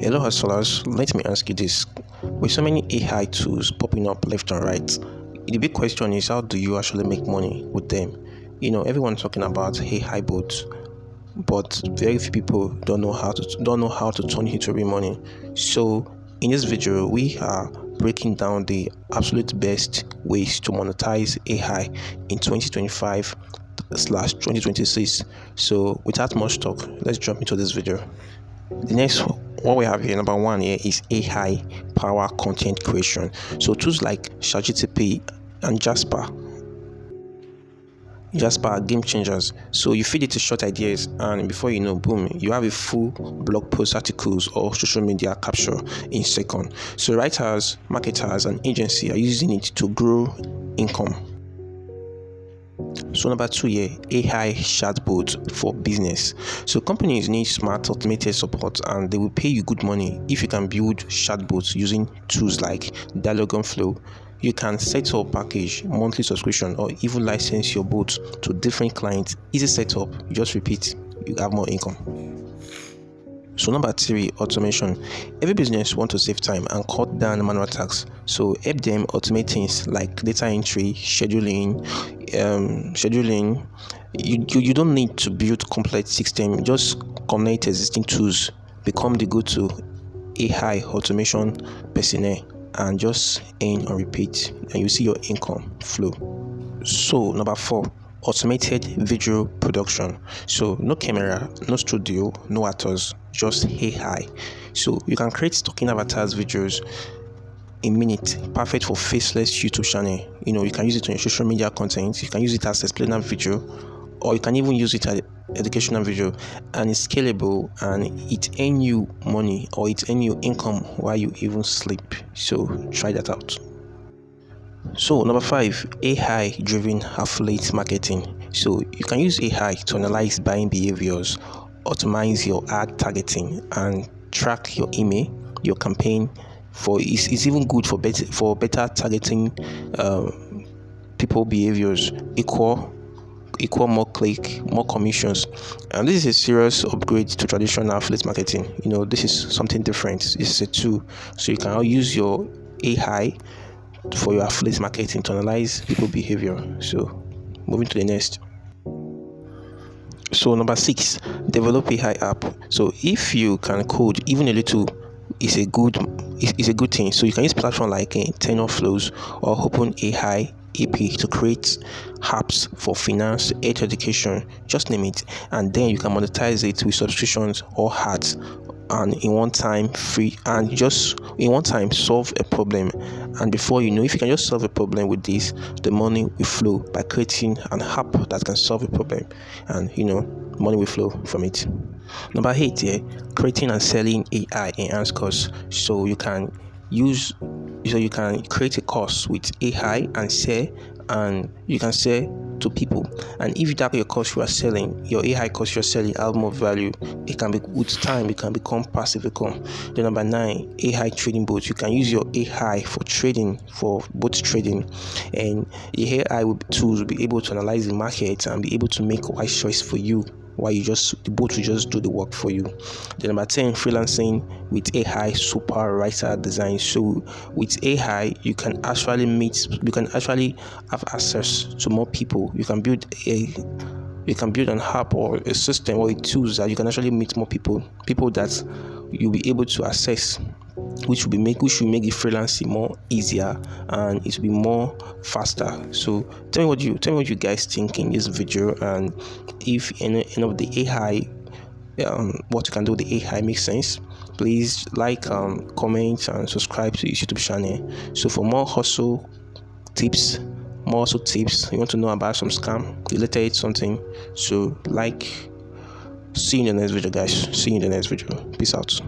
Hello hustlers, let me ask you this. With so many AI tools popping up left and right, the big question is, how do you actually make money with them? Everyone's talking about AI bots, but very few people don't know how to turn it into real money. So in this video, we are breaking down the absolute best ways to monetize AI in 2025/2026. So without much talk, let's jump into this video. The next what we have here, number one here, is AI power content creation. So tools like ChatGPT and Jasper are game changers. So you feed it to short ideas, and before you know, boom, you have a full blog post, articles, or social media capture in seconds. So writers, marketers, and agency are using it to grow income. So number two here, AI chatbot for business. So companies need smart automated support, and they will pay you good money if you can build chatbots using tools like Dialogue and Flow. You can set up package, monthly subscription, or even license your bot to different clients. Easy setup, you just repeat, you have more income. So number three, automation. Every business wants to save time and cut down manual tasks. So help them automate things like data entry, scheduling. You don't need to build complex system. Just connect existing tools. Become the go-to AI automation personnel and just earn and repeat, and you see your income flow. So number four, automated video production. So no camera, no studio, no actors, just AI. So you can create talking avatars videos in minutes, perfect for faceless YouTube channel. You can use it on your social media content. You can use it as explainer video, or you can even use it as educational video, and it's scalable, and it earn you money, or it earn you income while you even sleep. So try that out. So number five, AI driven affiliate marketing. So you can use AI to analyze buying behaviors, optimize your ad targeting, and track your email, your campaign. It's even good for better targeting people behaviors, equal more click, more commissions. And this is a serious upgrade to traditional affiliate marketing. This is something different. This is a tool, so you can use your AI for your affiliate marketing to analyze people behavior. So moving to the next. So number six, develop AI app. So if you can code even a little, it's a good thing. So you can use platform like TenorFlows or OpenAI AP to create apps for finance, health education, just name it, and then you can monetize it with subscriptions or ads, and in one time free, and just in one time solve a problem. And before you know, if you can just solve a problem with this, the money will flow by creating an app that can solve a problem, and money will flow from it. Number eight here, creating and selling AI enhanced course. So you can create a course with AI and you can sell to people. And if that your course you are selling, your AI course you're selling have more value, it can be, with time, it can become passive income. Then number nine, AI trading bots. You can use your AI for trading, for bot trading, and the AI tools will be able to analyze the market and be able to make a wise choice for you, while the bot will just do the work for you. Then number 10, freelancing with AI super writer design. So with AI, you can actually have access to more people. You can build an app or a system or a tools that you can actually meet more people that you'll be able to access, which will make the freelancing more easier, and it will be more faster. So tell me what you guys think in this video, and if any of the AI, what you can do with the AI makes sense. Please like, comment, and subscribe to this YouTube channel. So for more hustle tips, you want to know about some scam related something, so see you in the next video, guys. See you in the next video. Peace out.